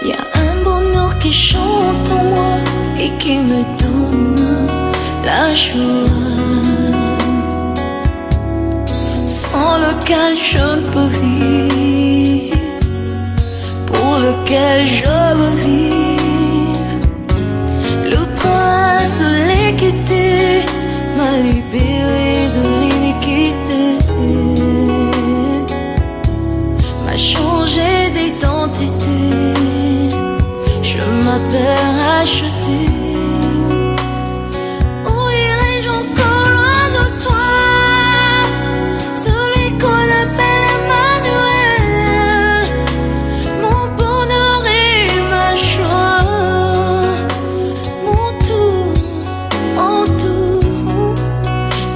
Y a un bonheur qui chante en moi et qui me donne la joie, sans lequel je ne peux vivre, pour lequel je veux vivre. Le prince de l'équité m'a libéré de l'iniquité, m'a changé d'identité, je m'appelle racheté. Où irai-je encore loin de toi, celui qu'on appelle Emmanuel, mon bonheur et ma joie, mon tout, en tout,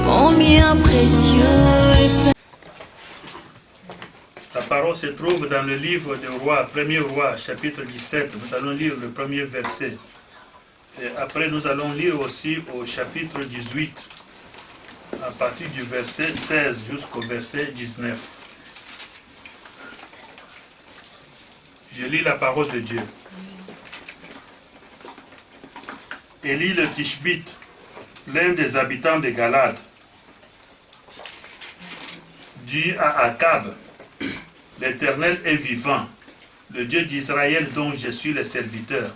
mon bien précieux. La parole se trouve dans le livre des rois, 1er roi, chapitre 17. Nous allons lire le premier verset. Et après, nous allons lire aussi au chapitre 18, à partir du verset 16 jusqu'au verset 19. Je lis la parole de Dieu. Élie le Tishbite, l'un des habitants de Galade, dit à Akab: l'Éternel est vivant, le Dieu d'Israël dont je suis le serviteur.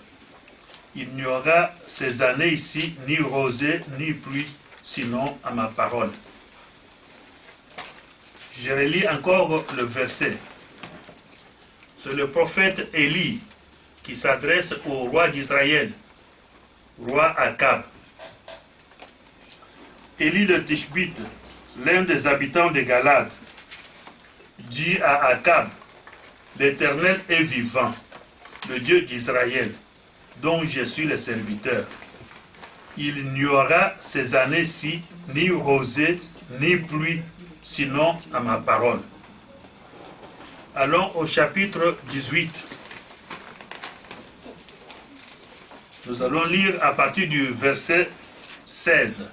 Il n'y aura ces années ici ni rosée ni pluie, sinon à ma parole. Je relis encore le verset. C'est le prophète Élie qui s'adresse au roi d'Israël, roi Akab. Élie le Tishbite, l'un des habitants de Galade, dit à Akab: l'Éternel est vivant, le Dieu d'Israël, dont je suis le serviteur. Il n'y aura ces années-ci ni rosée ni pluie, sinon à ma parole. Allons au chapitre 18. Nous allons lire à partir du verset 16.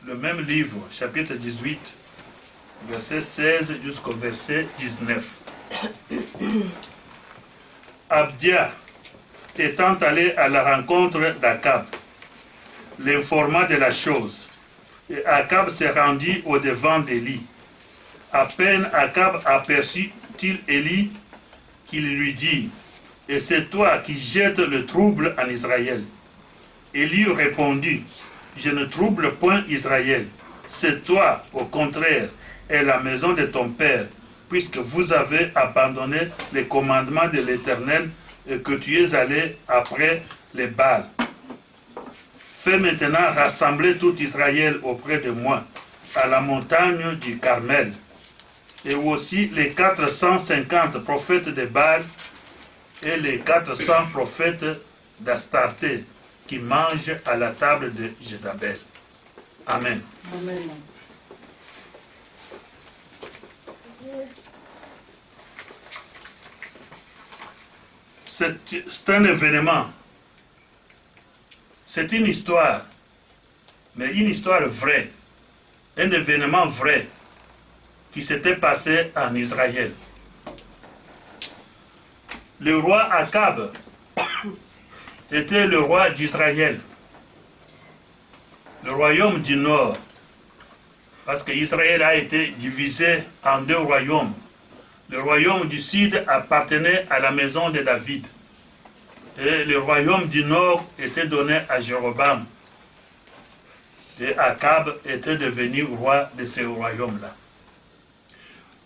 Le même livre, chapitre 18, verset 16 jusqu'au verset 19. Abdia, étant allé à la rencontre d'Akab, l'informa de la chose, et Akab se rendit au-devant d'Élie. À peine Akab aperçut-il Élie qu'il lui dit: et c'est toi qui jettes le trouble en Israël. Élie répondit: je ne trouble point Israël, c'est toi, au contraire, et la maison de ton père, puisque vous avez abandonné les commandements de l'Éternel et que tu es allé après les Baals. Fais maintenant rassembler tout Israël auprès de moi, à la montagne du Carmel, et aussi les 450 prophètes de Baal et les 400 prophètes d'Astarté qui mangent à la table de Jézabel. Amen. Amen. C'est un événement, c'est une histoire, mais une histoire vraie, un événement vrai qui s'était passé en Israël. Le roi Akab était le roi d'Israël, le royaume du nord, parce qu'Israël a été divisé en deux royaumes. Le royaume du sud appartenait à la maison de David. Et le royaume du nord était donné à Jéroboam. Et Akab était devenu roi de ce royaume-là.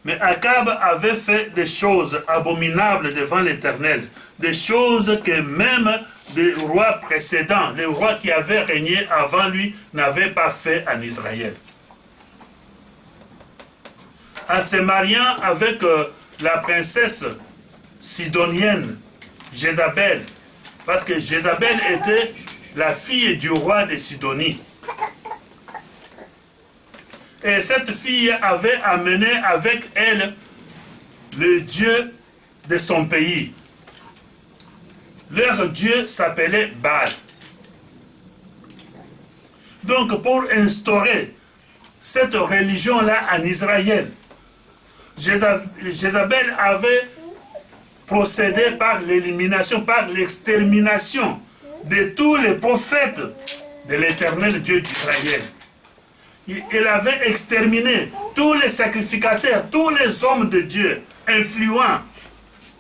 Mais Akab avait fait des choses abominables devant l'Éternel. Des choses que même les rois précédents, les rois qui avaient régné avant lui, n'avaient pas fait en Israël. En se mariant avec la princesse sidonienne, Jézabel, parce que Jézabel était la fille du roi de Sidonie. Et cette fille avait amené avec elle le dieu de son pays. Leur dieu s'appelait Baal. Donc pour instaurer cette religion-là en Israël, Jézabel avait procédé par l'élimination, par l'extermination de tous les prophètes de l'Éternel Dieu d'Israël. Il avait exterminé tous les sacrificateurs, tous les hommes de Dieu influents.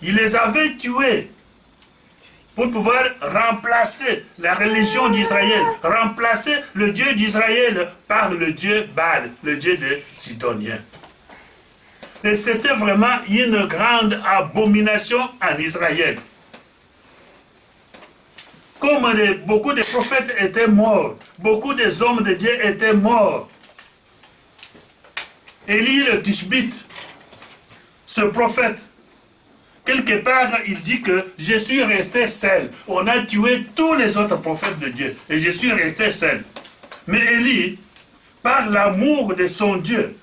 Il les avait tués pour pouvoir remplacer la religion d'Israël, remplacer le Dieu d'Israël par le Dieu Baal, le Dieu des Sidoniens. Et c'était vraiment une grande abomination en Israël. Comme beaucoup de prophètes étaient morts, beaucoup des hommes de Dieu étaient morts. Élie le Tishbite, ce prophète, quelque part, il dit que je suis resté seul. On a tué tous les autres prophètes de Dieu et je suis resté seul. Mais Élie, par l'amour de son Dieu,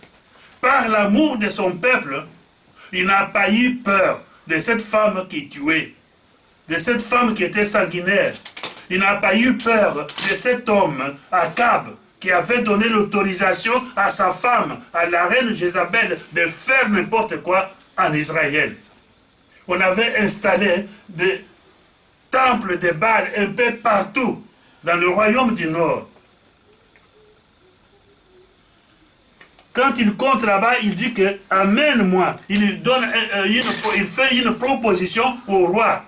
par l'amour de son peuple, il n'a pas eu peur de cette femme qui tuait, de cette femme qui était sanguinaire. Il n'a pas eu peur de cet homme, Akab, qui avait donné l'autorisation à sa femme, à la reine Jézabel, de faire n'importe quoi en Israël. On avait installé des temples de Baal un peu partout dans le royaume du Nord. Quand il compte là-bas, il dit que « Amène-moi ». Il fait une proposition au roi.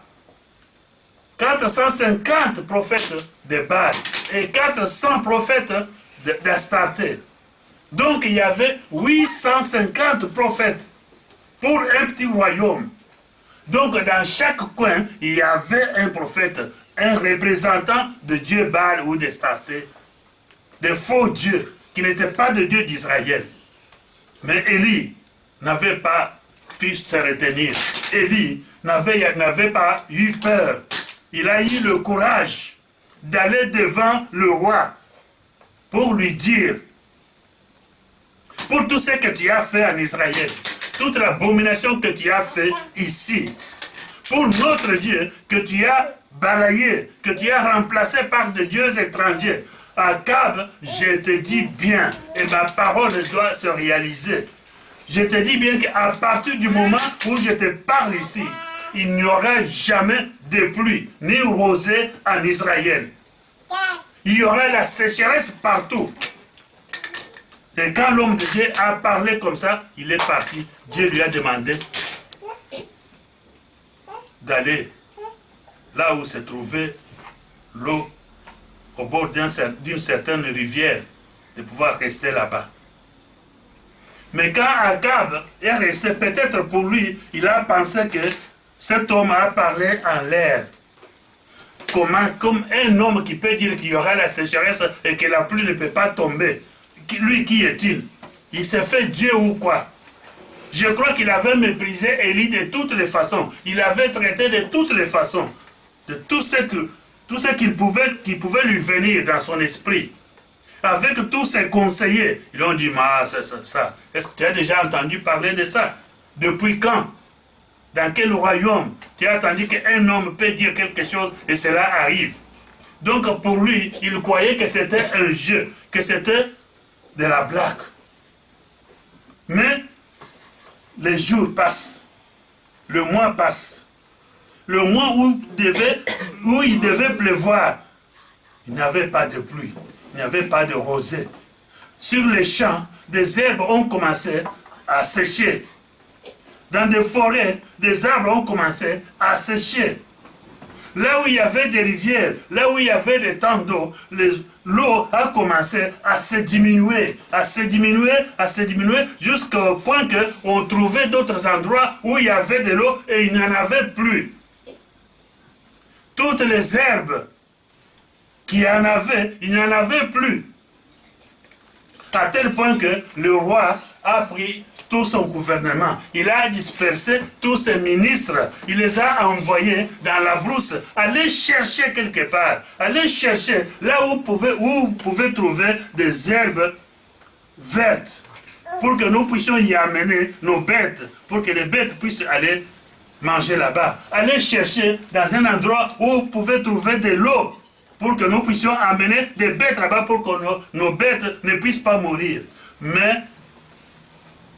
450 prophètes de Baal et 400 prophètes d'Astarté. Donc il y avait 850 prophètes pour un petit royaume. Donc dans chaque coin, il y avait un prophète, un représentant de Dieu Baal ou d'Astarté, de faux dieux qui n'étaient pas de Dieu d'Israël. Mais Élie n'avait pas pu se retenir. Élie n'avait pas eu peur. Il a eu le courage d'aller devant le roi pour lui dire, pour tout ce que tu as fait en Israël, toute l'abomination que tu as fait ici, pour notre Dieu que tu as balayé, que tu as remplacé par des dieux étrangers, Akab, je te dis bien, et ma parole doit se réaliser. Je te dis bien qu'à partir du moment où je te parle ici, il n'y aura jamais de pluie, ni rosée en Israël. Il y aura la sécheresse partout. Et quand l'homme de Dieu a parlé comme ça, il est parti. Dieu lui a demandé d'aller là où se trouvait l'eau, au bord d'une certaine rivière, de pouvoir rester là-bas. Mais quand Akab est resté, peut-être pour lui, il a pensé que cet homme a parlé en l'air. Comme un homme qui peut dire qu'il y aura la sécheresse et que la pluie ne peut pas tomber. Lui, qui est-il? Il s'est fait Dieu ou quoi? Je crois qu'il avait méprisé Élie de toutes les façons. Il avait traité de toutes les façons. De tout ce qui pouvait lui venir dans son esprit. Avec tous ses conseillers. Ils ont dit, ça. Est-ce que tu as déjà entendu parler de ça? Depuis quand? Dans quel royaume tu as entendu qu'un homme peut dire quelque chose et cela arrive? Donc pour lui, il croyait que c'était un jeu, que c'était de la blague. Mais les jours passent, le mois passe. Le mois où il devait pleuvoir, il n'y avait pas de pluie, il n'y avait pas de rosée. Sur les champs, des herbes ont commencé à sécher. Dans des forêts, des arbres ont commencé à sécher. Là où il y avait des rivières, là où il y avait des temps d'eau, l'eau a commencé à se diminuer, jusqu'au point qu'on trouvait d'autres endroits où il y avait de l'eau et il n'y en avait plus. Toutes les herbes qu'il y en avait, il n'y en avait plus. À tel point que le roi a pris tout son gouvernement. Il a dispersé tous ses ministres. Il les a envoyés dans la brousse. Allez chercher quelque part. Allez chercher là où vous pouvez trouver des herbes vertes. Pour que nous puissions y amener nos bêtes. Pour que les bêtes puissent aller manger là-bas. Allez chercher dans un endroit où vous pouvez trouver de l'eau. Pour que nous puissions amener des bêtes là-bas pour que nos bêtes ne puissent pas mourir. Mais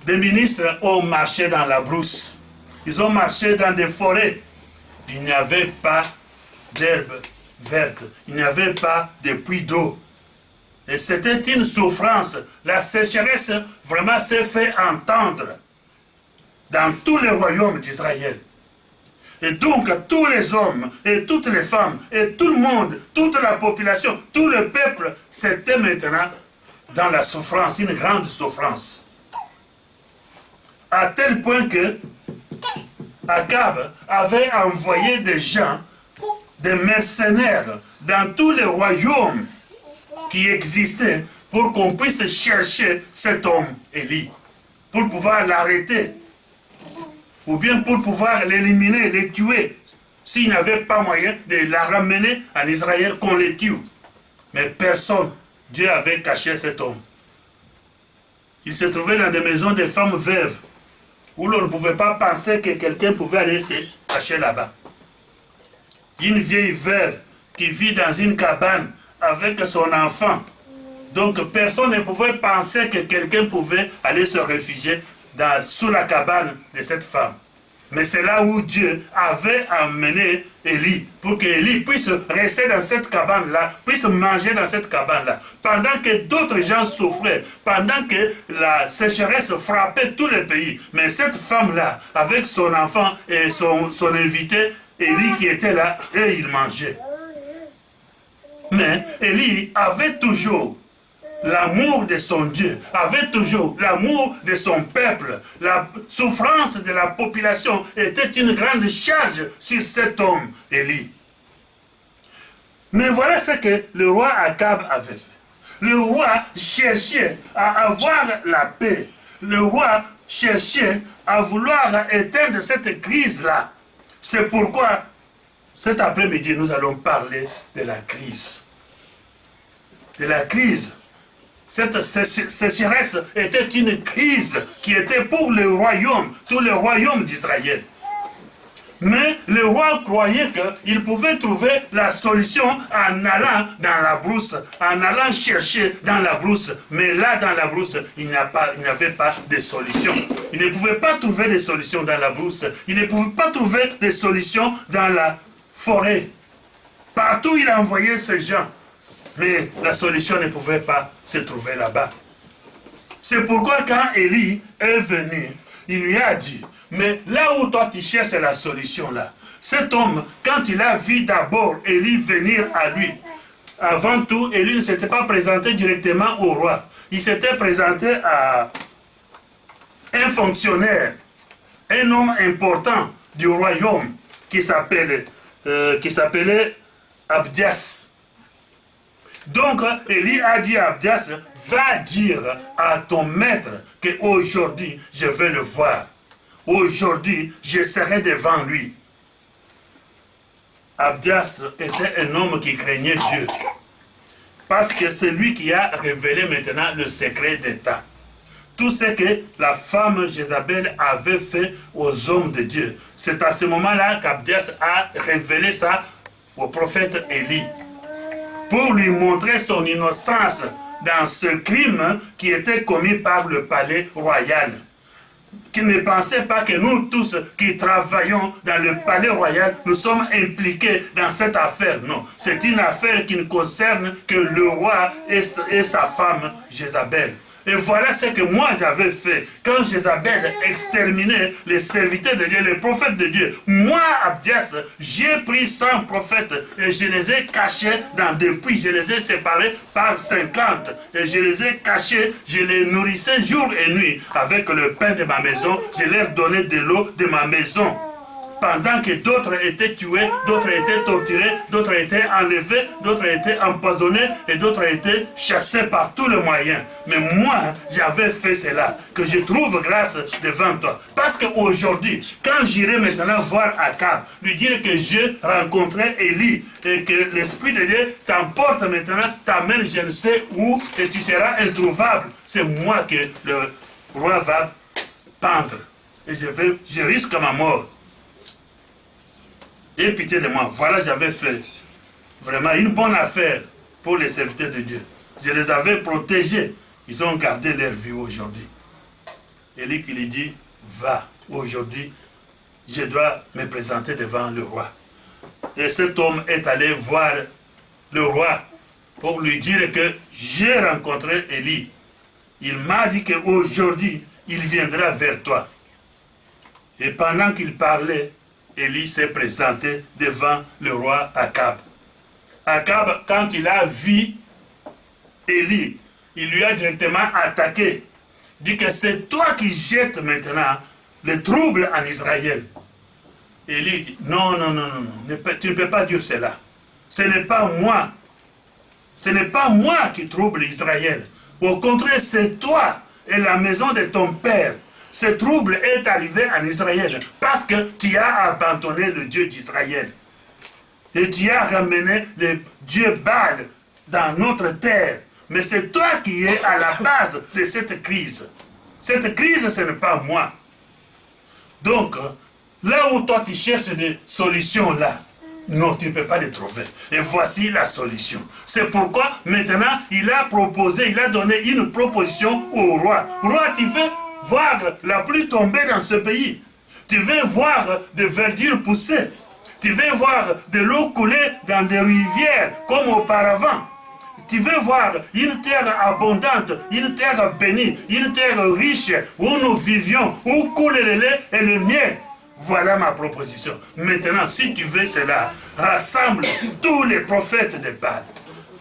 des ministres ont marché dans la brousse. Ils ont marché dans des forêts. Il n'y avait pas d'herbe verte. Il n'y avait pas de puits d'eau. Et c'était une souffrance. La sécheresse vraiment s'est fait entendre dans tous les royaumes d'Israël. Et donc, tous les hommes et toutes les femmes et tout le monde, toute la population, tout le peuple, c'était maintenant dans la souffrance, une grande souffrance. À tel point que Akab avait envoyé des gens, des mercenaires, dans tous les royaumes qui existaient pour qu'on puisse chercher cet homme, Élie, pour pouvoir l'arrêter, ou bien pour pouvoir l'éliminer, les tuer, s'il n'avait pas moyen de la ramener en Israël, qu'on les tue. Mais personne, Dieu avait caché cet homme. Il se trouvait dans des maisons de femmes veuves, où l'on ne pouvait pas penser que quelqu'un pouvait aller se cacher là-bas. Une vieille veuve qui vit dans une cabane avec son enfant. Donc personne ne pouvait penser que quelqu'un pouvait aller se réfugier sous la cabane de cette femme. Mais c'est là où Dieu avait emmené Élie, pour qu'Élie puisse rester dans cette cabane-là, puisse manger dans cette cabane-là. Pendant que d'autres gens souffraient, pendant que la sécheresse frappait tout le pays. Mais cette femme-là, avec son enfant et son invité, Élie qui était là, et il mangeait. Mais Élie avait toujours l'amour de son Dieu, avait toujours l'amour de son peuple. La souffrance de la population était une grande charge sur cet homme, Élie. Mais voilà ce que le roi Akab avait fait. Le roi cherchait à avoir la paix. Le roi cherchait à vouloir éteindre cette crise-là. C'est pourquoi cet après-midi, nous allons parler de la crise. De la crise. Cette sécheresse était une crise qui était pour le royaume, tout le royaume d'Israël. Mais le roi croyait qu'il pouvait trouver la solution en allant dans la brousse, en allant chercher dans la brousse. Mais là, dans la brousse, il n'avait pas de solution. Il ne pouvait pas trouver de solution dans la brousse. Il ne pouvait pas trouver de solution dans la forêt. Partout, il a envoyé ces gens. Mais la solution ne pouvait pas se trouver là-bas. C'est pourquoi quand Élie est venu, il lui a dit, mais là où toi tu cherches la solution là, cet homme, quand il a vu d'abord Élie venir à lui, avant tout, Élie ne s'était pas présenté directement au roi. Il s'était présenté à un fonctionnaire, un homme important du royaume qui s'appelait Abdias. Donc, Élie a dit à Abdias, va dire à ton maître qu'aujourd'hui, je vais le voir. Aujourd'hui, je serai devant lui. Abdias était un homme qui craignait Dieu. Parce que c'est lui qui a révélé maintenant le secret d'État. Tout ce que la femme Jézabel avait fait aux hommes de Dieu. C'est à ce moment-là qu'Abdias a révélé ça au prophète Élie, pour lui montrer son innocence dans ce crime qui était commis par le palais royal. Qui ne pensait pas que nous tous qui travaillons dans le palais royal, nous sommes impliqués dans cette affaire. Non, c'est une affaire qui ne concerne que le roi et sa femme Jézabel. Et voilà ce que moi j'avais fait. Quand Jézabel exterminait les serviteurs de Dieu, les prophètes de Dieu, moi, Abdias, j'ai pris 100 prophètes et je les ai cachés dans des puits. Je les ai séparés par 50. Et je les ai cachés, je les nourrissais jour et nuit avec le pain de ma maison. Je leur donnais de l'eau de ma maison. Pendant que d'autres étaient tués, d'autres étaient torturés, d'autres étaient enlevés, d'autres étaient empoisonnés et d'autres étaient chassés par tous les moyens. Mais moi, j'avais fait cela, que je trouve grâce devant toi. Parce qu'aujourd'hui, quand j'irai maintenant voir Akab, lui dire que je rencontrais Élie et que l'Esprit de Dieu t'emporte maintenant, t'amène je ne sais où et tu seras introuvable, c'est moi que le roi va pendre. Et je risque ma mort. Et pitié de moi, voilà, j'avais fait vraiment une bonne affaire pour les serviteurs de Dieu. Je les avais protégés. Ils ont gardé leur vie aujourd'hui. Élie qui lui dit, va, aujourd'hui, je dois me présenter devant le roi. Et cet homme est allé voir le roi pour lui dire que j'ai rencontré Élie. Il m'a dit qu'aujourd'hui, il viendra vers toi. Et pendant qu'il parlait, Élie s'est présenté devant le roi Akab. Akab, quand il a vu Élie, il lui a directement attaqué. Il dit que c'est toi qui jettes maintenant le trouble en Israël. Élie dit, non, tu ne peux pas dire cela. Ce n'est pas moi. Ce n'est pas moi qui trouble Israël. Au contraire, c'est toi et la maison de ton père. Ce trouble est arrivé en Israël parce que tu as abandonné le Dieu d'Israël. Et tu as ramené le Dieu Baal dans notre terre. Mais c'est toi qui es à la base de cette crise. Cette crise, ce n'est pas moi. Donc, là où toi tu cherches des solutions là, non, tu ne peux pas les trouver. Et voici la solution. C'est pourquoi maintenant il a proposé, il a donné une proposition au roi. Roi, tu veux voir la pluie tomber dans ce pays. Tu veux voir des verdures pousser. Tu veux voir de l'eau couler dans des rivières comme auparavant. Tu veux voir une terre abondante, une terre bénie, une terre riche où nous vivions, où coule le lait et le miel. Voilà ma proposition. Maintenant, si tu veux cela, rassemble tous les prophètes de Baal.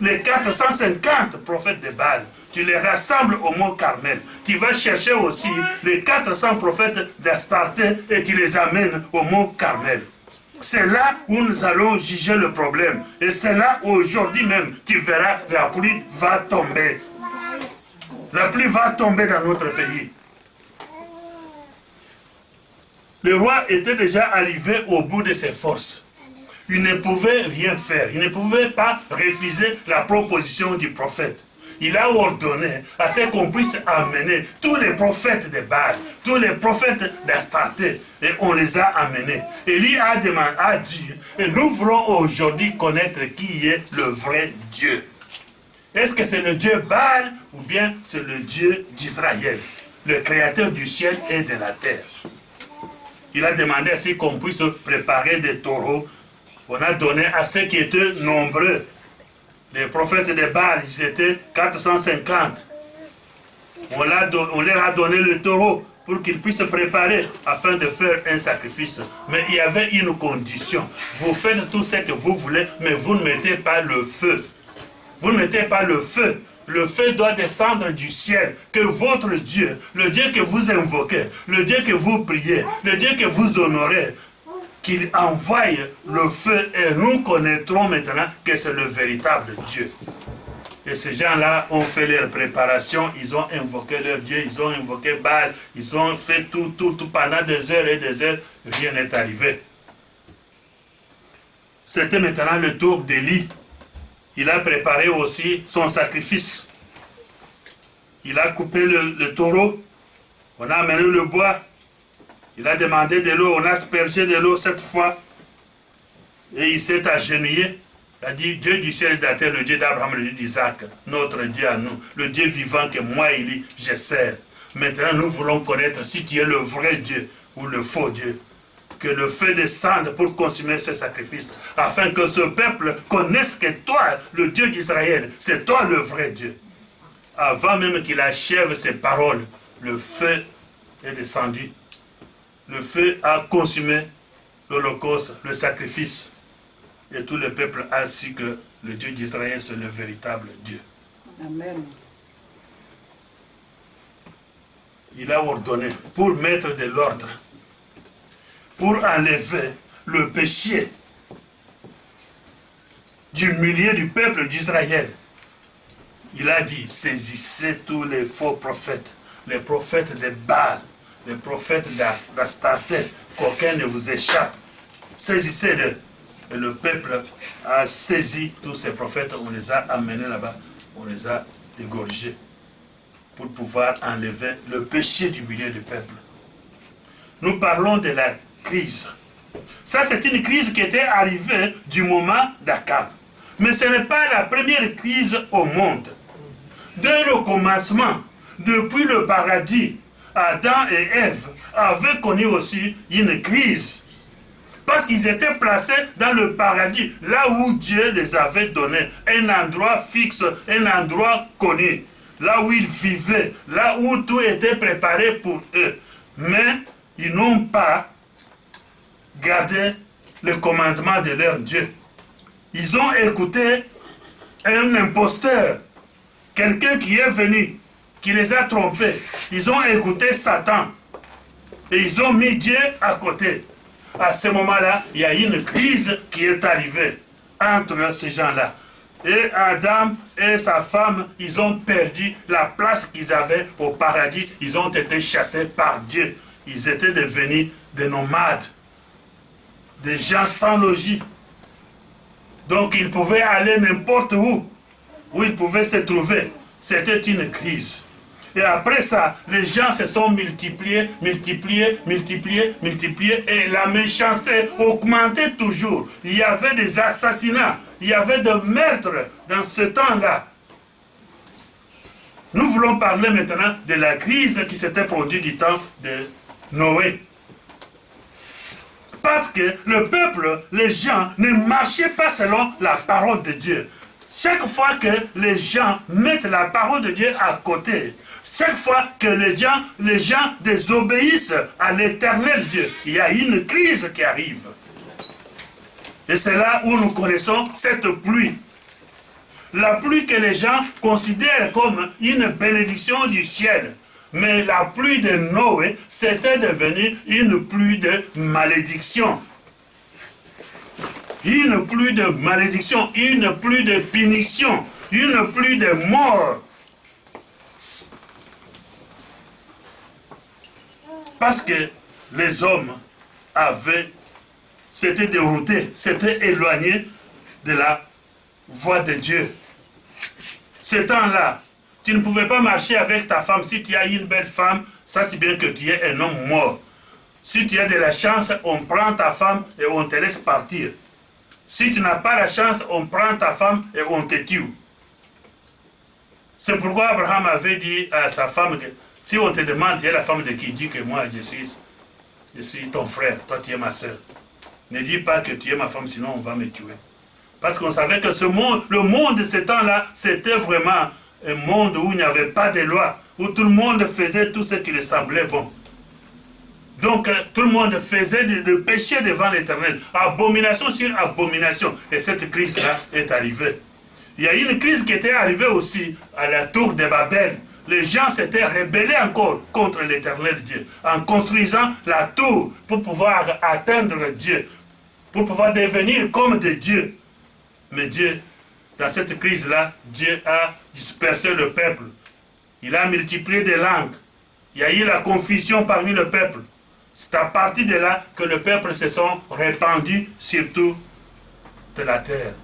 Les 450 prophètes de Baal. Tu les rassembles au mont Carmel. Tu vas chercher aussi les 400 prophètes d'Astarté et tu les amènes au mont Carmel. C'est là où nous allons juger le problème. Et c'est là où aujourd'hui même, tu verras, la pluie va tomber. La pluie va tomber dans notre pays. Le roi était déjà arrivé au bout de ses forces. Il ne pouvait rien faire. Il ne pouvait pas refuser la proposition du prophète. Il a ordonné à ce qu'on puisse amener tous les prophètes de Baal, tous les prophètes d'Astarté, et on les a amenés. Et lui a dit, et nous voulons aujourd'hui connaître qui est le vrai Dieu. Est-ce que c'est le Dieu Baal ou bien c'est le Dieu d'Israël, le créateur du ciel et de la terre? Il a demandé à ce qu'on puisse préparer des taureaux. On a donné à ceux qui étaient nombreux. Les prophètes de Baal, ils étaient 450. On leur a donné le taureau pour qu'ils puissent se préparer afin de faire un sacrifice. Mais il y avait une condition. Vous faites tout ce que vous voulez, mais vous ne mettez pas le feu. Vous ne mettez pas le feu. Le feu doit descendre du ciel, que votre Dieu, le Dieu que vous invoquez, le Dieu que vous priez, le Dieu que vous honorez, qu'il envoie le feu et nous connaîtrons maintenant que c'est le véritable Dieu. Et ces gens-là ont fait leur préparation, ils ont invoqué leur Dieu, ils ont invoqué Baal, ils ont fait tout pendant des heures et des heures, rien n'est arrivé. C'était maintenant le tour d'Élie. Il a préparé aussi son sacrifice. Il a coupé le taureau, on a amené le bois, il a demandé de l'eau, on a aspergé de l'eau cette fois, et il s'est agenouillé. Il a dit, Dieu du ciel et de la terre, le Dieu d'Abraham, le Dieu d'Isaac, notre Dieu à nous, le Dieu vivant que moi, Élie, je sers. Maintenant, nous voulons connaître si tu es le vrai Dieu ou le faux Dieu. Que le feu descende pour consumer ce sacrifice, afin que ce peuple connaisse que toi, le Dieu d'Israël, c'est toi le vrai Dieu. Avant même qu'il achève ses paroles, le feu est descendu. Le feu a consumé l'holocauste, le sacrifice. Et tout le peuple a su que le Dieu d'Israël, c'est le véritable Dieu. Amen. Il a ordonné pour mettre de l'ordre, pour enlever le péché du milieu du peuple d'Israël. Il a dit, saisissez tous les faux prophètes, les prophètes de Baal, les prophètes d'Astarté, qu'aucun ne vous échappe. Saisissez-les. Et le peuple a saisi tous ces prophètes, on les a amenés là-bas, on les a égorgés pour pouvoir enlever le péché du milieu du peuple. Nous parlons de la crise. Ça, c'est une crise qui était arrivée du moment d'Akab. Mais ce n'est pas la première crise au monde. Dès le commencement, depuis le paradis, Adam et Ève avaient connu aussi une crise. Parce qu'ils étaient placés dans le paradis, là où Dieu les avait donné, un endroit fixe, un endroit connu, là où ils vivaient, là où tout était préparé pour eux. Mais ils n'ont pas gardé le commandement de leur Dieu. Ils ont écouté un imposteur, quelqu'un qui est venu, qui les a trompés. Ils ont écouté Satan et ils ont mis Dieu à côté. À ce moment-là, il y a une crise qui est arrivée entre ces gens-là. Et Adam et sa femme, ils ont perdu la place qu'ils avaient au paradis. Ils ont été chassés par Dieu. Ils étaient devenus des nomades, des gens sans logis. Donc ils pouvaient aller n'importe où ils pouvaient se trouver. C'était une crise. Et après ça, les gens se sont multipliés, et la méchanceté augmentait toujours. Il y avait des assassinats, il y avait des meurtres dans ce temps-là. Nous voulons parler maintenant de la crise qui s'était produite du temps de Noé. Parce que le peuple, les gens, ne marchaient pas selon la parole de Dieu. Chaque fois que les gens mettent la parole de Dieu à côté, chaque fois que les gens désobéissent à l'éternel Dieu, il y a une crise qui arrive. Et c'est là où nous connaissons cette pluie. La pluie que les gens considèrent comme une bénédiction du ciel. Mais la pluie de Noé, c'était devenu une pluie de malédiction. Une pluie de malédiction, une pluie de punition, une pluie de mort. Parce que les hommes s'étaient déroutés, s'étaient éloignés de la voie de Dieu. Ce temps-là, tu ne pouvais pas marcher avec ta femme. Si tu as une belle femme, ça c'est bien que tu es un homme mort. Si tu as de la chance, on prend ta femme et on te laisse partir. Si tu n'as pas la chance, on prend ta femme et on te tue. C'est pourquoi Abraham avait dit à sa femme que si on te demande, tu es la femme de qui, dis que moi je suis ton frère, toi tu es ma soeur. Ne dis pas que tu es ma femme, sinon on va me tuer. Parce qu'on savait que le monde de ce temps-là, c'était vraiment un monde où il n'y avait pas de loi, où tout le monde faisait tout ce qui lui semblait bon. Donc tout le monde faisait de péché devant l'Éternel, abomination sur abomination. Et cette crise-là est arrivée. Il y a une crise qui était arrivée aussi à la tour de Babel. Les gens s'étaient rebellés encore contre l'Éternel Dieu, en construisant la tour pour pouvoir atteindre Dieu, pour pouvoir devenir comme des dieux. Mais Dieu, dans cette crise-là, Dieu a dispersé le peuple. Il a multiplié des langues. Il y a eu la confusion parmi le peuple. C'est à partir de là que le peuple se sont répandus sur toute la terre.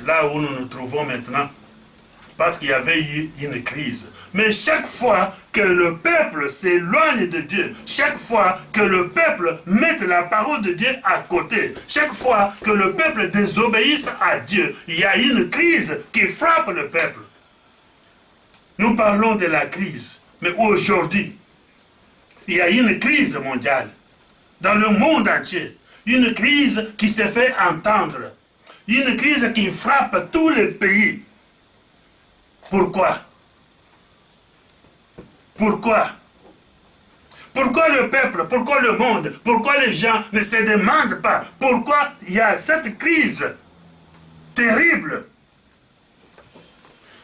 Là où nous nous trouvons maintenant. Parce qu'il y avait eu une crise. Mais chaque fois que le peuple s'éloigne de Dieu, chaque fois que le peuple mette la parole de Dieu à côté, chaque fois que le peuple désobéisse à Dieu, il y a une crise qui frappe le peuple. Nous parlons de la crise, mais aujourd'hui, il y a une crise mondiale, dans le monde entier, une crise qui se fait entendre, une crise qui frappe tous les pays. Pourquoi? Pourquoi? Pourquoi le peuple, pourquoi le monde, pourquoi les gens ne se demandent pas pourquoi il y a cette crise terrible?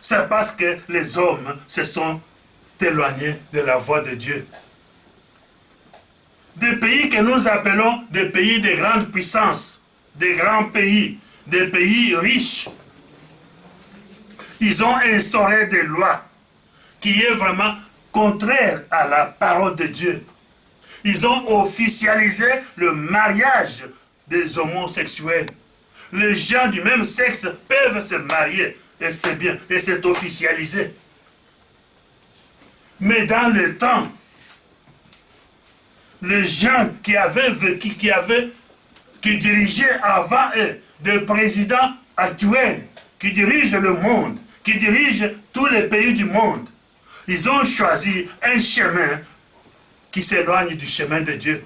C'est parce que les hommes se sont éloignés de la voie de Dieu. Des pays que nous appelons des pays de grande puissance, des grands pays, des pays riches, ils ont instauré des lois qui est vraiment contraire à la parole de Dieu. Ils ont officialisé le mariage des homosexuels. Les gens du même sexe peuvent se marier, et c'est bien, et c'est officialisé. Mais dans le temps, les gens qui avaient vécu, qui dirigeaient avant eux, des présidents actuels, qui dirigent le monde, qui dirigent tous les pays du monde, ils ont choisi un chemin qui s'éloignent du chemin de Dieu.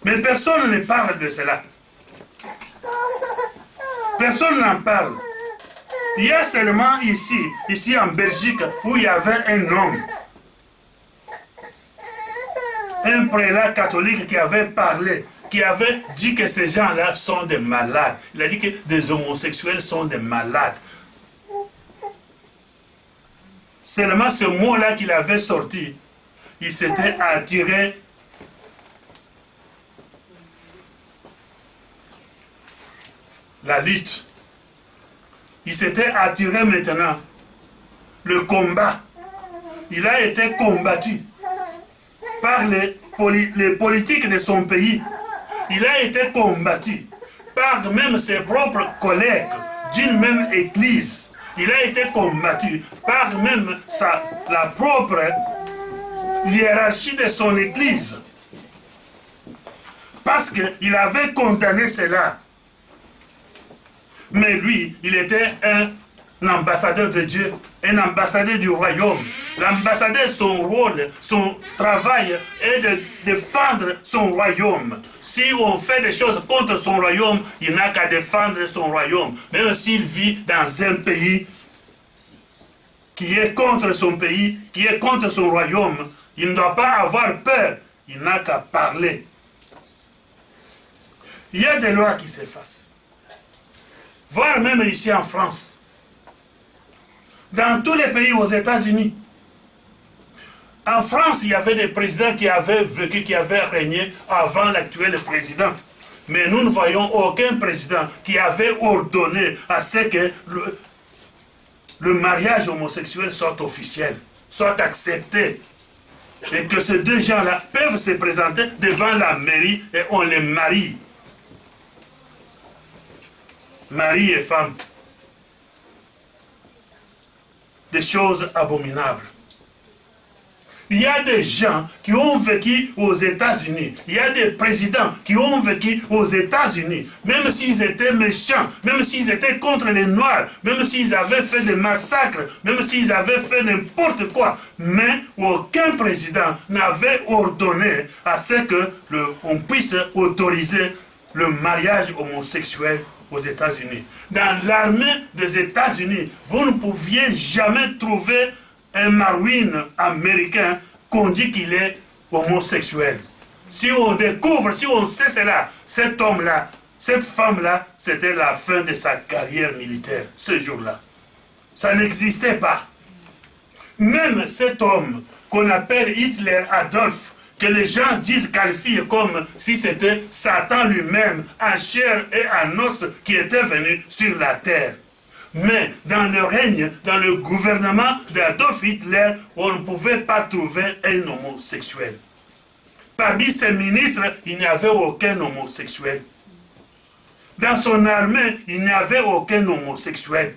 Mais personne ne parle de cela. Personne n'en parle. Il y a seulement ici en Belgique, où il y avait un homme, un prélat catholique qui avait parlé, qui avait dit que ces gens-là sont des malades. Il a dit que des homosexuels sont des malades. Seulement ce mot-là qu'il avait sorti, il s'était attiré la lutte. Il s'était attiré maintenant le combat. Il a été combattu par les politiques de son pays. Il a été combattu par même ses propres collègues d'une même église. Il a été combattu par même la propre hiérarchie de son église. Parce qu'il avait condamné cela. Mais lui, il était un ambassadeur de Dieu, un ambassadeur du royaume. L'ambassadeur, son rôle, son travail est de défendre son royaume. Si on fait des choses contre son royaume, il n'a qu'à défendre son royaume. Même s'il vit dans un pays qui est contre son pays, qui est contre son royaume, il ne doit pas avoir peur. Il n'a qu'à parler. Il y a des lois qui s'effacent. Voire même ici en France. Dans tous les pays aux États-Unis. En France, il y avait des présidents qui avaient vécu, qui avaient régné avant l'actuel président. Mais nous ne voyons aucun président qui avait ordonné à ce que le mariage homosexuel soit officiel, soit accepté. Et que ces deux gens-là peuvent se présenter devant la mairie et on les marie. Mari et femme. Des choses abominables. Il y a des gens qui ont vécu aux États-Unis. Il y a des présidents qui ont vécu aux États-Unis. Même s'ils étaient méchants, même s'ils étaient contre les Noirs, même s'ils avaient fait des massacres, même s'ils avaient fait n'importe quoi. Mais aucun président n'avait ordonné à ce qu'on puisse autoriser le mariage homosexuel aux États-Unis. Dans l'armée des États-Unis, vous ne pouviez jamais trouver un marine américain qu'on dit qu'il est homosexuel. Si on découvre, si on sait cela, cet homme-là, cette femme-là, c'était la fin de sa carrière militaire, ce jour-là. Ça n'existait pas. Même cet homme qu'on appelle Hitler Adolphe, que les gens disent, qualifient comme si c'était Satan lui-même, en chair et en os, qui était venu sur la terre. Mais dans le règne, dans le gouvernement d'Adolf Hitler, on ne pouvait pas trouver un homosexuel. Parmi ses ministres, il n'y avait aucun homosexuel. Dans son armée, il n'y avait aucun homosexuel.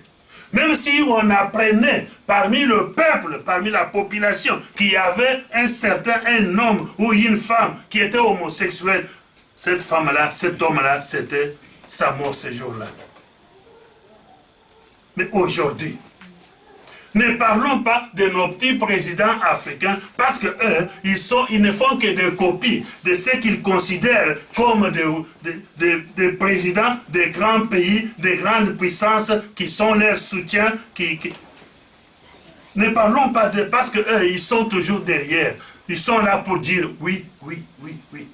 Même si on apprenait parmi le peuple, parmi la population, qu'il y avait un homme ou une femme qui était homosexuel, cette femme-là, cet homme-là, c'était sa mort ce jour-là. Mais aujourd'hui, ne parlons pas de nos petits présidents africains parce qu'eux, ils ne font que des copies de ce qu'ils considèrent comme des présidents des grands pays, des grandes puissances qui sont leurs soutiens. Ne parlons pas de... parce qu'eux, ils sont toujours derrière. Ils sont là pour dire oui, oui, oui, oui.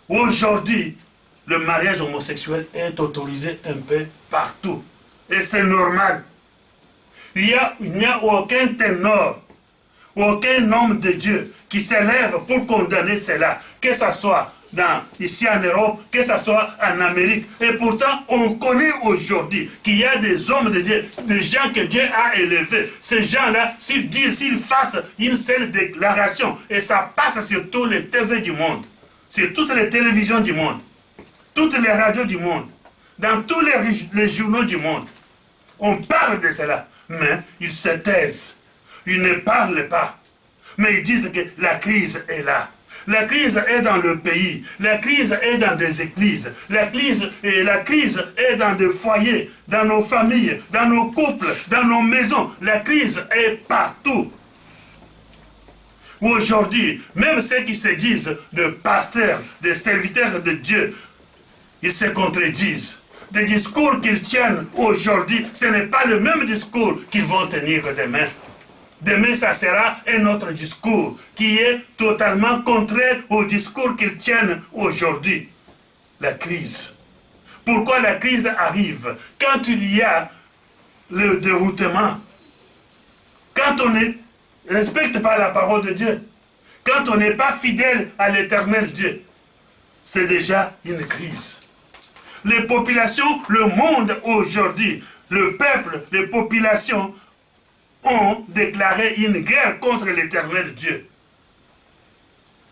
Aujourd'hui, le mariage homosexuel est autorisé un peu partout. Et c'est normal. Il n'y a aucun ténor, aucun homme de Dieu qui s'élève pour condamner cela, que ce soit ici en Europe, que ce soit en Amérique. Et pourtant, on connaît aujourd'hui qu'il y a des hommes de Dieu, des gens que Dieu a élevés. Ces gens-là, s'ils fassent une seule déclaration, et ça passe sur tous les TV du monde, sur toutes les télévisions du monde, toutes les radios du monde, dans tous les journaux du monde. On parle de cela, mais ils se taisent. Ils ne parlent pas. Mais ils disent que la crise est là. La crise est dans le pays. La crise est dans des églises. La crise est dans des foyers, dans nos familles, dans nos couples, dans nos maisons. La crise est partout. Aujourd'hui, même ceux qui se disent de pasteurs, de serviteurs de Dieu, ils se contredisent. Des discours qu'ils tiennent aujourd'hui, ce n'est pas le même discours qu'ils vont tenir demain. Demain, ça sera un autre discours qui est totalement contraire au discours qu'ils tiennent aujourd'hui. La crise. Pourquoi la crise arrive? Quand il y a le déroutement, quand on ne respecte pas la parole de Dieu, quand on n'est pas fidèle à l'éternel Dieu, c'est déjà une crise. Les populations, le monde aujourd'hui, le peuple, les populations ont déclaré une guerre contre l'éternel Dieu.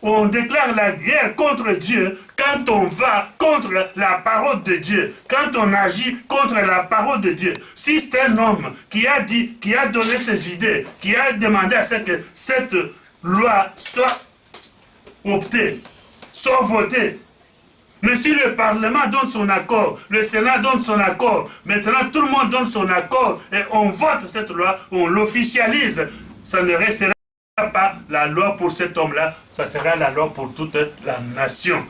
On déclare la guerre contre Dieu quand on va contre la parole de Dieu, quand on agit contre la parole de Dieu. Si c'est un homme qui a dit, qui a donné ses idées, qui a demandé à ce que cette loi soit optée, soit votée, mais si le Parlement donne son accord, le Sénat donne son accord, maintenant tout le monde donne son accord et on vote cette loi, on l'officialise, ça ne restera pas la loi pour cet homme-là, ça sera la loi pour toute la nation.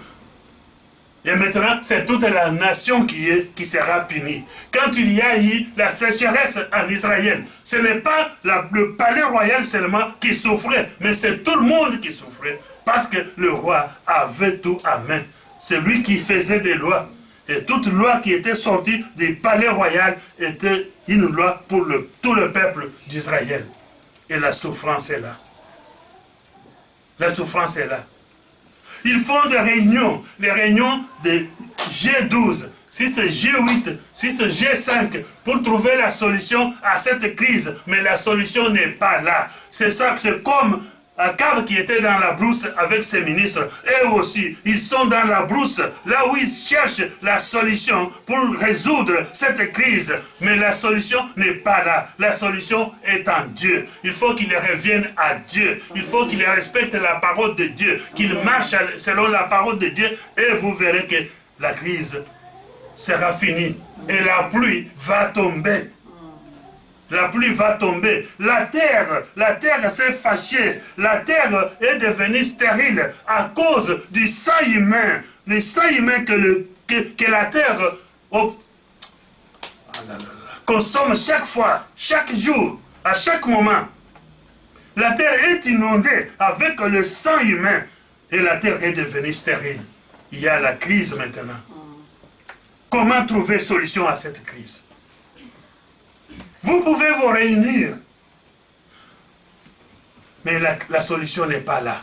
Et maintenant, c'est toute la nation qui sera punie. Quand il y a eu la sécheresse en Israël, ce n'est pas le palais royal seulement qui souffrait, mais c'est tout le monde qui souffrait, parce que le roi avait tout à main. C'est lui qui faisait des lois. Et toute loi qui était sortie du palais royal était une loi pour tout le peuple d'Israël. Et la souffrance est là. La souffrance est là. Ils font des réunions, les réunions de G12, si c'est G8, si c'est G5, pour trouver la solution à cette crise. Mais la solution n'est pas là. C'est ça, c'est comme Akab qui était dans la brousse avec ses ministres. Eux aussi, ils sont dans la brousse, là où ils cherchent la solution pour résoudre cette crise. Mais la solution n'est pas là. La solution est en Dieu. Il faut qu'ils reviennent à Dieu. Il faut qu'ils respectent la parole de Dieu, qu'ils marchent selon la parole de Dieu, et vous verrez que la crise sera finie. Et la pluie va tomber. La pluie va tomber. La terre s'est fâchée. La terre est devenue stérile à cause du sang humain. Le sang humain que la terre consomme chaque fois, chaque jour, à chaque moment. La terre est inondée avec le sang humain et la terre est devenue stérile. Il y a la crise maintenant. Comment trouver solution à cette crise? Vous pouvez vous réunir, mais la solution n'est pas là.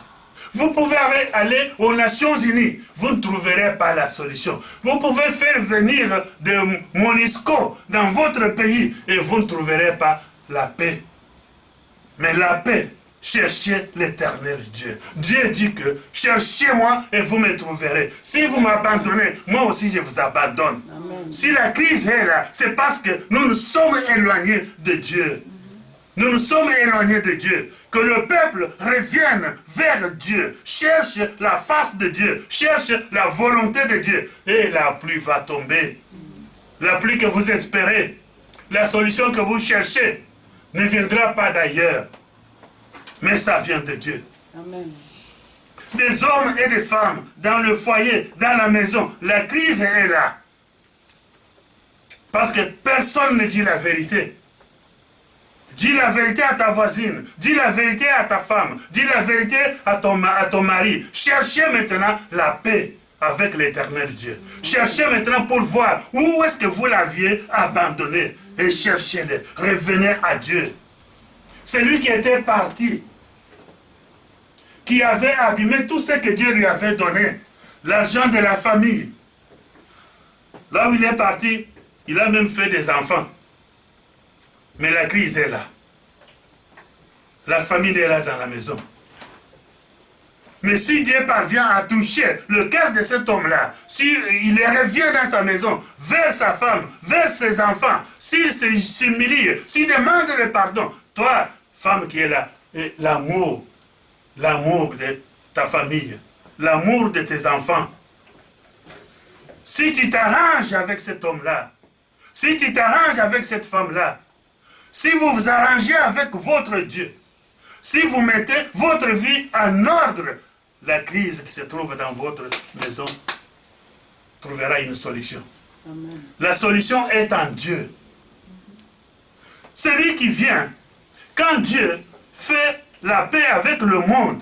Vous pouvez aller aux Nations Unies, vous ne trouverez pas la solution. Vous pouvez faire venir de MONUSCO dans votre pays et vous ne trouverez pas la paix. Mais la paix, cherchez l'éternel Dieu. Dieu dit que cherchez-moi et vous me trouverez. Si vous m'abandonnez, moi aussi je vous abandonne. Amen. Si la crise est là, c'est parce que nous nous sommes éloignés de Dieu. Nous nous sommes éloignés de Dieu. Que le peuple revienne vers Dieu, cherche la face de Dieu, cherche la volonté de Dieu. Et la pluie va tomber. La pluie que vous espérez, la solution que vous cherchez, ne viendra pas d'ailleurs. Mais ça vient de Dieu. Amen. Des hommes et des femmes dans le foyer, dans la maison, la crise est là. Parce que personne ne dit la vérité. Dis la vérité à ta voisine, dis la vérité à ta femme, dis la vérité à ton mari. Cherchez maintenant la paix avec l'éternel Dieu. Cherchez maintenant pour voir où est-ce que vous l'aviez abandonné. Et cherchez-le, revenez à Dieu. C'est lui qui était parti, qui avait abîmé tout ce que Dieu lui avait donné, l'argent de la famille. Là où il est parti, il a même fait des enfants. Mais la crise est là. La famille est là dans la maison. Mais si Dieu parvient à toucher le cœur de cet homme-là, s'il revient dans sa maison, vers sa femme, vers ses enfants, s'il s'humilie, s'il demande le pardon, toi, femme qui est là, l'amour de ta famille, l'amour de tes enfants, si tu t'arranges avec cet homme-là, si tu t'arranges avec cette femme-là, si vous vous arrangez avec votre Dieu, Si vous mettez votre vie en ordre, la crise qui se trouve dans votre maison trouvera une solution. Amen. La solution est en Dieu. Celui qui vient, quand Dieu fait la paix avec le monde,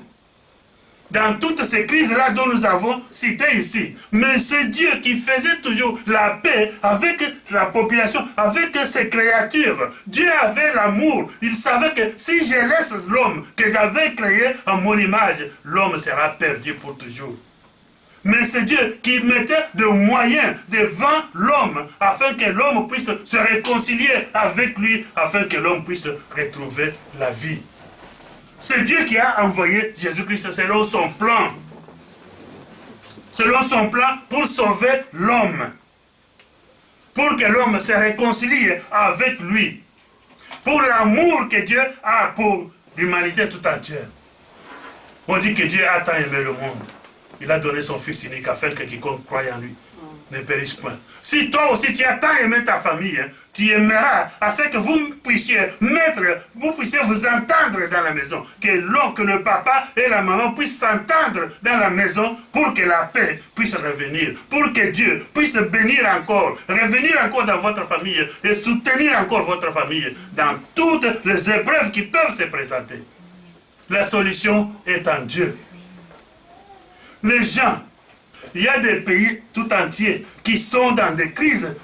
dans toutes ces crises-là dont nous avons cité ici, mais c'est Dieu qui faisait toujours la paix avec la population, avec ses créatures. Dieu avait l'amour. Il savait que si je laisse l'homme que j'avais créé à mon image, l'homme sera perdu pour toujours. Mais c'est Dieu qui mettait des moyens devant l'homme afin que l'homme puisse se réconcilier avec lui, afin que l'homme puisse retrouver la vie. C'est Dieu qui a envoyé Jésus-Christ selon son plan. Selon son plan pour sauver l'homme. Pour que l'homme se réconcilie avec lui. Pour l'amour que Dieu a pour l'humanité tout entière. On dit que Dieu a tant aimé le monde. Il a donné son Fils unique afin que quiconque croie en lui ne périsse point. Si toi aussi tu as tant aimé ta famille, tu aimeras à ce que vous puissiez vous entendre dans la maison. Que le papa et la maman puissent s'entendre dans la maison pour que la paix puisse revenir. Pour que Dieu puisse bénir encore, revenir encore dans votre famille et soutenir encore votre famille dans toutes les épreuves qui peuvent se présenter. La solution est en Dieu. Les gens, il y a des pays tout entiers qui sont dans des crises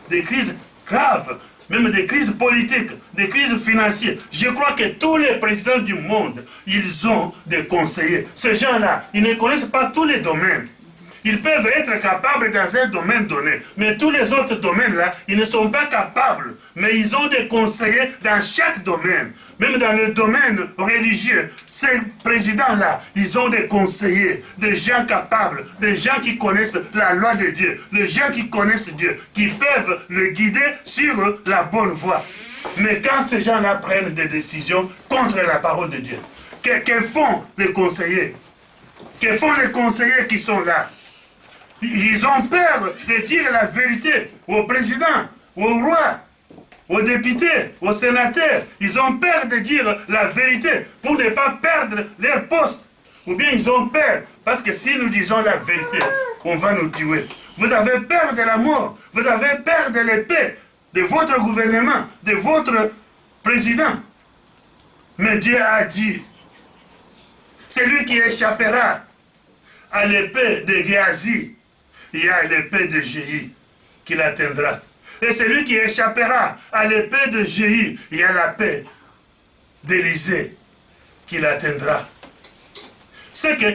graves, même des crises politiques, des crises financières. Je crois que tous les présidents du monde, ils ont des conseillers. Ces gens-là, ils ne connaissent pas tous les domaines. Ils peuvent être capables dans un domaine donné, mais tous les autres domaines-là, ils ne sont pas capables. Mais ils ont des conseillers dans chaque domaine. Même dans le domaine religieux, ces présidents-là, ils ont des conseillers, des gens capables, des gens qui connaissent la loi de Dieu, les gens qui connaissent Dieu, qui peuvent le guider sur la bonne voie. Mais quand ces gens-là prennent des décisions contre la parole de Dieu, que font les conseillers? Que font les conseillers qui sont là? Ils ont peur de dire la vérité au président, au roi, aux députés, aux sénateurs. Ils ont peur de dire la vérité pour ne pas perdre leur poste. Ou bien ils ont peur parce que si nous disons la vérité, on va nous tuer. Vous avez peur de la mort, vous avez peur de l'épée, de votre gouvernement, de votre président. Mais Dieu a dit, celui qui échappera à l'épée de Géasi, il y a l'épée de Jéhu qui l'atteindra. Et celui qui échappera à l'épée de Jéhu, il y a la paix d'Élysée qui l'atteindra. C'est que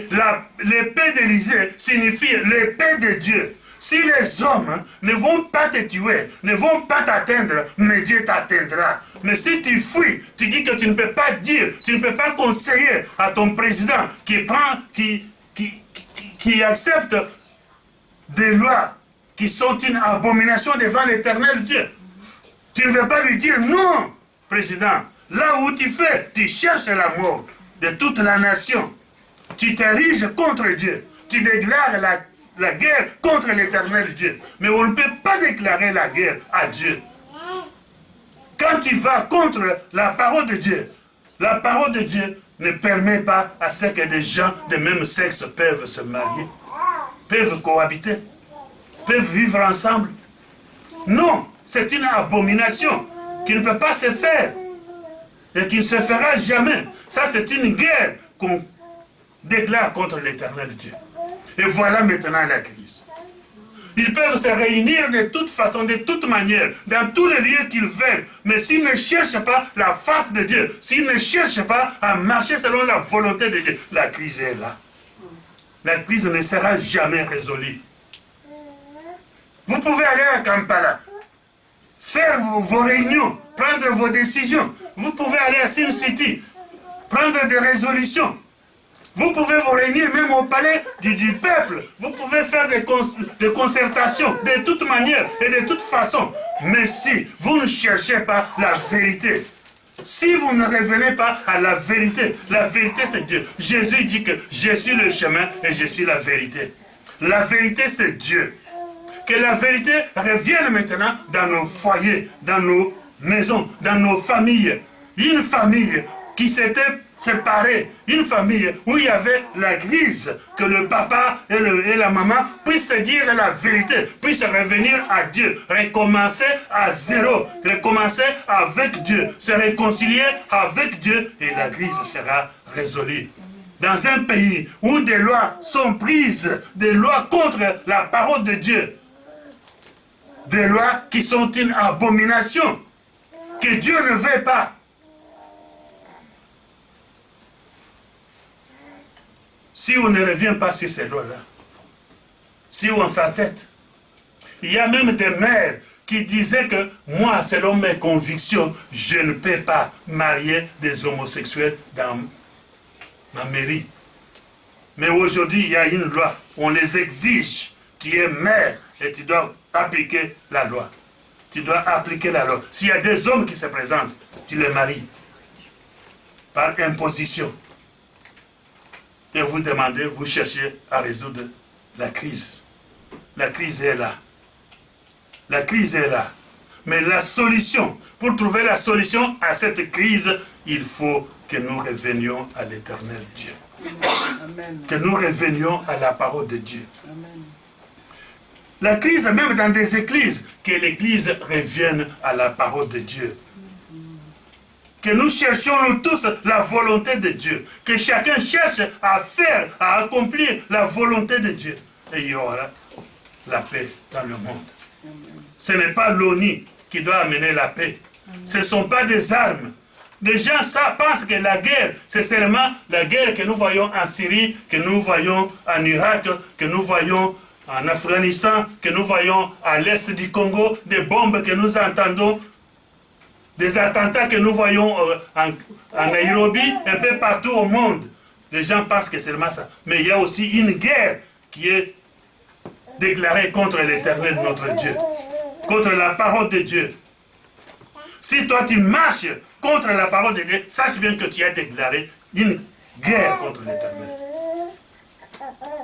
l'épée d'Élysée signifie l'épée de Dieu. Si les hommes ne vont pas te tuer, ne vont pas t'atteindre, mais Dieu t'atteindra. Mais si tu fuis, tu dis que tu ne peux pas dire, tu ne peux pas conseiller à ton président qui accepte des lois qui sont une abomination devant l'Éternel Dieu. Tu ne veux pas lui dire non, président. Là où tu fais, tu cherches la mort de toute la nation. Tu t'ériges contre Dieu. Tu déclares la guerre contre l'Éternel Dieu. Mais on ne peut pas déclarer la guerre à Dieu. Quand tu vas contre la parole de Dieu, la parole de Dieu ne permet pas à ce que des gens de même sexe peuvent se marier, peuvent cohabiter, peuvent vivre ensemble. Non, c'est une abomination qui ne peut pas se faire et qui ne se fera jamais. Ça, c'est une guerre qu'on déclare contre l'Éternel Dieu. Et voilà maintenant la crise. Ils peuvent se réunir de toute façon, de toute manière, dans tous les lieux qu'ils veulent. Mais s'ils ne cherchent pas la face de Dieu, s'ils ne cherchent pas à marcher selon la volonté de Dieu, la crise est là. La crise ne sera jamais résolue. Vous pouvez aller à Kampala, faire vos réunions, prendre vos décisions. Vous pouvez aller à Sin City, prendre des résolutions. Vous pouvez vous réunir même au palais du peuple. Vous pouvez faire des concertations de toute manière et de toute façon. Mais si vous ne cherchez pas la vérité, si vous ne revenez pas à la vérité c'est Dieu. Jésus dit que je suis le chemin et je suis la vérité. La vérité c'est Dieu. Que la vérité revienne maintenant dans nos foyers, dans nos maisons, dans nos familles. Une famille qui s'était séparé, une famille où il y avait la crise, que le papa et la maman puissent se dire la vérité, puissent revenir à Dieu, recommencer à zéro, recommencer avec Dieu, se réconcilier avec Dieu et la crise sera résolue. Dans un pays où des lois sont prises, des lois contre la parole de Dieu, des lois qui sont une abomination, que Dieu ne veut pas. Si on ne revient pas sur ces lois-là, si on s'entête, il y a même des mères qui disaient que moi, selon mes convictions, je ne peux pas marier des homosexuels dans ma mairie. Mais aujourd'hui, il y a une loi, on les exige, tu es mère et tu dois appliquer la loi. Tu dois appliquer la loi. S'il y a des hommes qui se présentent, tu les maries par imposition. Et vous demandez, vous cherchez à résoudre la crise. La crise est là. La crise est là. Mais la solution, pour trouver la solution à cette crise, il faut que nous revenions à l'éternel Dieu. Amen. Que nous revenions à la parole de Dieu. Amen. La crise, même dans des églises, que l'église revienne à la parole de Dieu. Que nous cherchions nous tous la volonté de Dieu. Que chacun cherche à faire, à accomplir la volonté de Dieu. Et il y aura la paix dans le monde. Amen. Ce n'est pas l'ONU qui doit amener la paix. Amen. Ce ne sont pas des armes. Des gens pensent que la guerre, c'est seulement la guerre que nous voyons en Syrie, que nous voyons en Irak, que nous voyons en Afghanistan, que nous voyons à l'est du Congo, des bombes que nous entendons, des attentats que nous voyons en Nairobi, un peu partout au monde. Les gens pensent que c'est seulement ça. Mais il y a aussi une guerre qui est déclarée contre l'Éternel, notre Dieu, contre la parole de Dieu. Si toi tu marches contre la parole de Dieu, sache bien que tu as déclaré une guerre contre l'Éternel.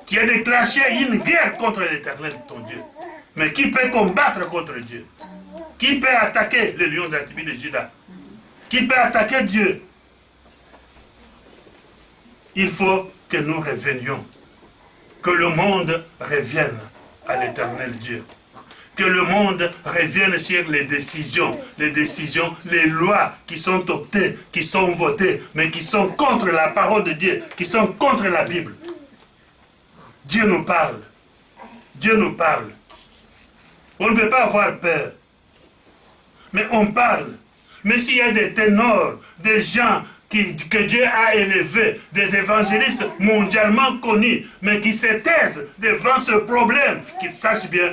Tu as déclenché une guerre contre l'Éternel, ton Dieu. Mais qui peut combattre contre Dieu? Qui peut attaquer le lion de la tribu de Juda? Qui peut attaquer Dieu? Il faut que nous revenions. Que le monde revienne à l'Éternel Dieu. Que le monde revienne sur les décisions, les lois qui sont optées, qui sont votées, mais qui sont contre la parole de Dieu, qui sont contre la Bible. Dieu nous parle. Dieu nous parle. On ne peut pas avoir peur. Mais on parle. Mais s'il y a des ténors, des gens que Dieu a élevés, des évangélistes mondialement connus, mais qui se taisent devant ce problème, qu'ils sachent bien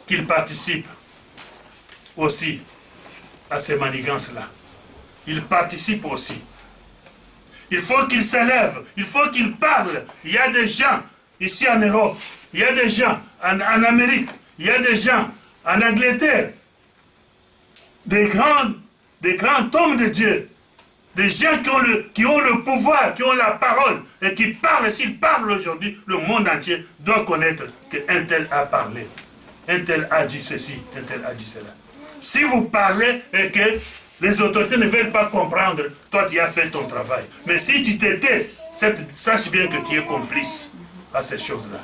qu'ils participent aussi à ces manigances-là. Ils participent aussi. Il faut qu'ils s'élèvent, il faut qu'ils parlent. Il y a des gens ici en Europe, il y a des gens en Amérique, il y a des gens en Angleterre, des grands hommes de Dieu, des gens qui ont le pouvoir, qui ont la parole, et qui parlent. S'ils parlent aujourd'hui, le monde entier doit connaître qu'un tel a parlé. Un tel a dit ceci, un tel a dit cela. Si vous parlez et que les autorités ne veulent pas comprendre, toi tu as fait ton travail. Mais si tu t'étais, sache bien que tu es complice à ces choses-là.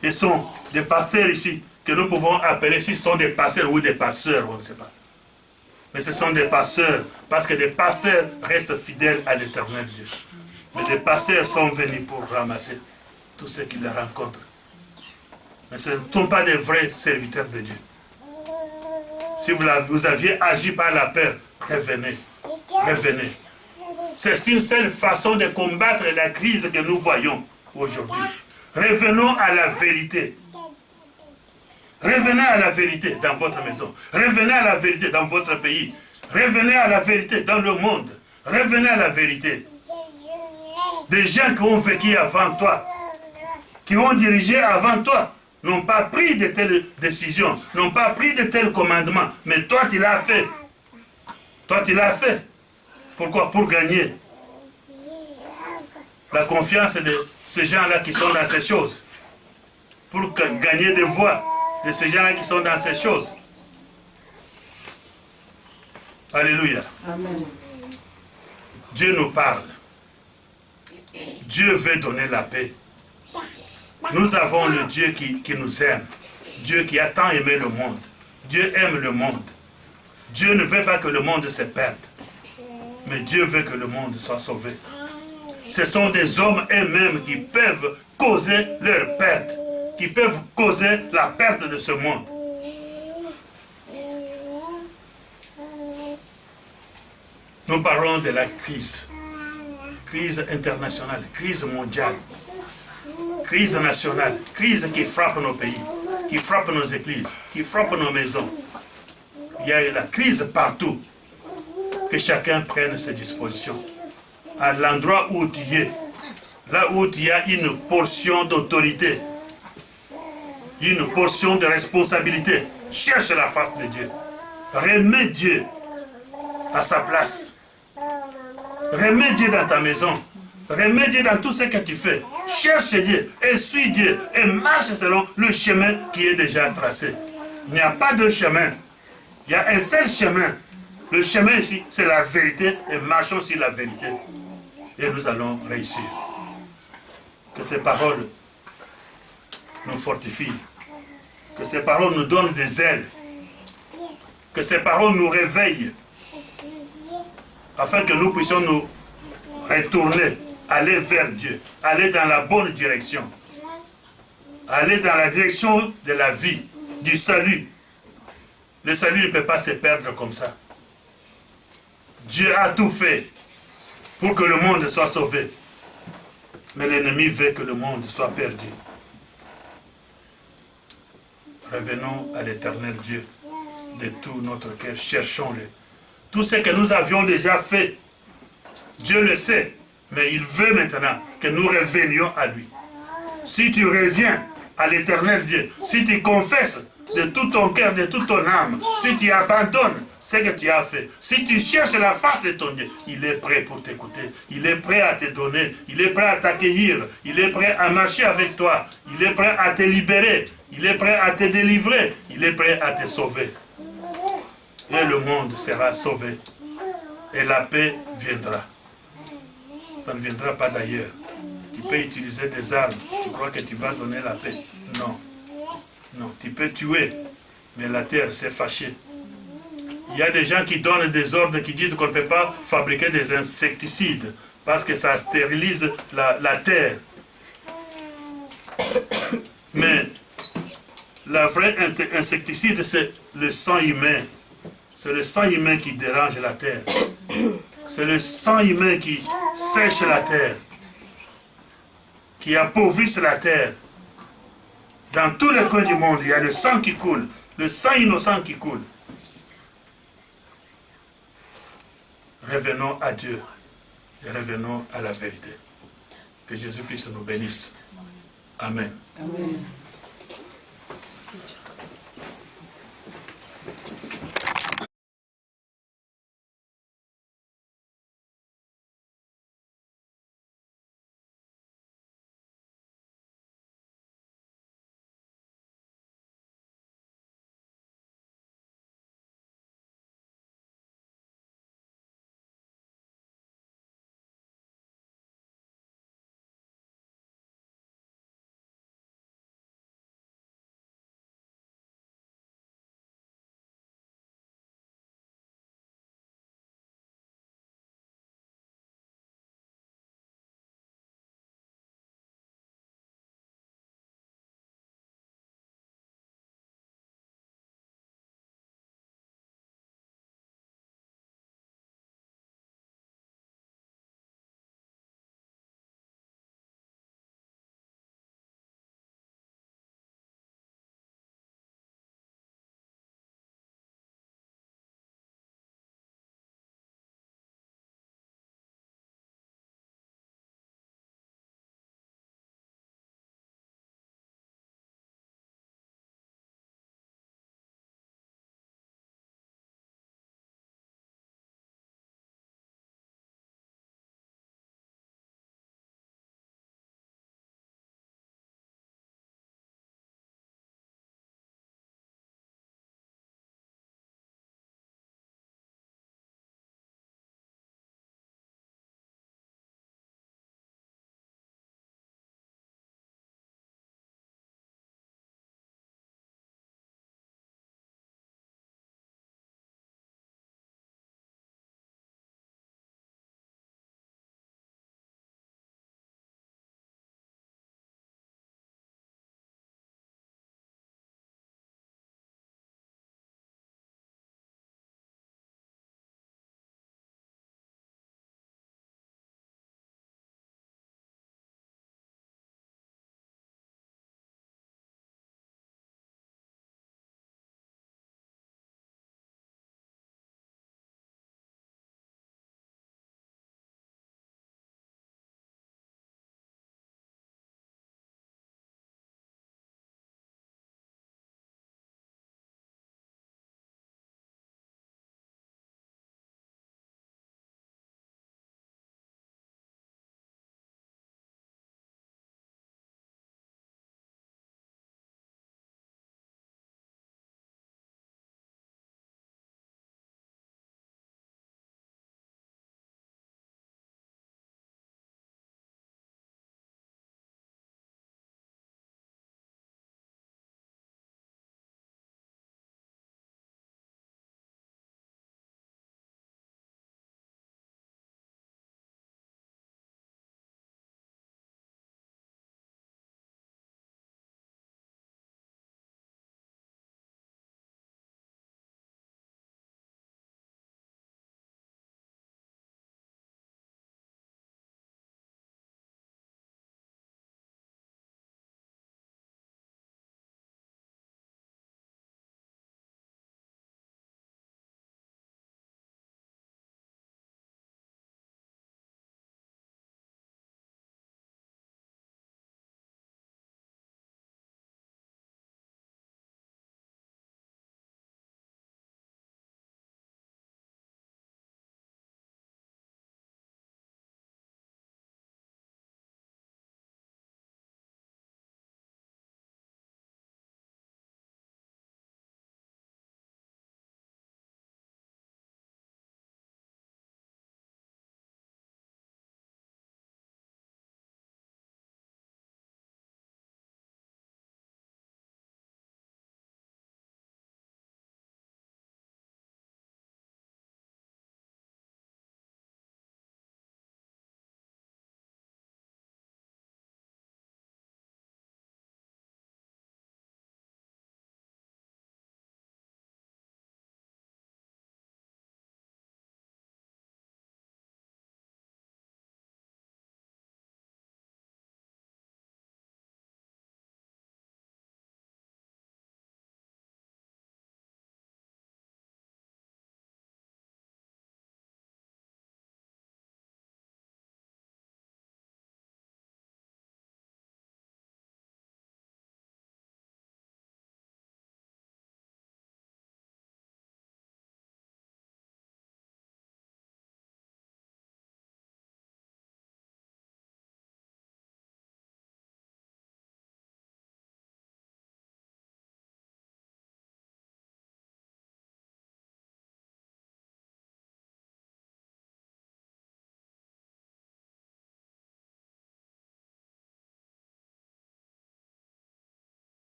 Ils sont des pasteurs ici, que nous pouvons appeler, s'ils sont des pasteurs ou des pasteurs, on ne sait pas. Mais ce sont des pasteurs, parce que des pasteurs restent fidèles à l'Éternel Dieu. Mais des pasteurs sont venus pour ramasser tous ceux qui les rencontrent. Mais ce ne sont pas des vrais serviteurs de Dieu. Si vous aviez agi par la peur, revenez. Revenez. C'est une seule façon de combattre la crise que nous voyons aujourd'hui. Revenons à la vérité. Revenez à la vérité dans votre maison. Revenez à la vérité dans votre pays. Revenez à la vérité dans le monde. Revenez à la vérité. Des gens qui ont vécu avant toi, qui ont dirigé avant toi, n'ont pas pris de telles décisions, n'ont pas pris de tels commandements. Mais toi, tu l'as fait. Toi, tu l'as fait. Pourquoi? Pour gagner la confiance de ces gens-là qui sont dans ces choses. Pour gagner des voix de ces gens-là qui sont dans ces choses. Alléluia. Amen. Dieu nous parle. Dieu veut donner la paix. Nous avons le Dieu qui nous aime. Dieu qui a tant aimé le monde. Dieu aime le monde. Dieu ne veut pas que le monde se perde. Mais Dieu veut que le monde soit sauvé. Ce sont des hommes eux-mêmes qui peuvent causer leur perte. Qui peuvent causer la perte de ce monde. Nous parlons de la crise. Crise internationale, crise mondiale, crise nationale, crise qui frappe nos pays, qui frappe nos églises, qui frappe nos maisons. Il y a la crise partout. Que chacun prenne ses dispositions. À l'endroit où tu es, là où il y a une portion d'autorité, une portion de responsabilité, cherche la face de Dieu. Remets Dieu à sa place. Remets Dieu dans ta maison. Remets Dieu dans tout ce que tu fais. Cherche Dieu et suis Dieu et marche selon le chemin qui est déjà tracé. Il n'y a pas de chemin. Il y a un seul chemin. Le chemin ici, c'est la vérité et marchons sur la vérité. Et nous allons réussir. Que ces paroles nous fortifient. Que ces paroles nous donnent des ailes. Que ces paroles nous réveillent. Afin que nous puissions nous retourner, aller vers Dieu, aller dans la bonne direction, aller dans la direction de la vie, du salut. Le salut ne peut pas se perdre comme ça. Dieu a tout fait pour que le monde soit sauvé. Mais l'ennemi veut que le monde soit perdu. Revenons à l'Éternel Dieu de tout notre cœur, cherchons-le. Tout ce que nous avions déjà fait, Dieu le sait, mais il veut maintenant que nous revenions à lui. Si tu reviens à l'Éternel Dieu, si tu confesses de tout ton cœur, de toute ton âme, si tu abandonnes ce que tu as fait, si tu cherches la face de ton Dieu, il est prêt pour t'écouter, il est prêt à te donner, il est prêt à t'accueillir, il est prêt à marcher avec toi, il est prêt à te libérer, il est prêt à te délivrer, il est prêt à te sauver. Et le monde sera sauvé. Et la paix viendra. Ça ne viendra pas d'ailleurs. Tu peux utiliser des armes. Tu crois que tu vas donner la paix? Non. Non, tu peux tuer. Mais la terre s'est fâchée. Il y a des gens qui donnent des ordres qui disent qu'on ne peut pas fabriquer des insecticides parce que ça stérilise la terre. Mais la vraie insecticide, c'est le sang humain. C'est le sang humain qui dérange la terre. C'est le sang humain qui sèche la terre, qui appauvrisse la terre. Dans tous les coins du monde, il y a le sang qui coule, le sang innocent qui coule. Revenons à Dieu et revenons à la vérité. Que Jésus puisse nous bénisse. Amen. Amen.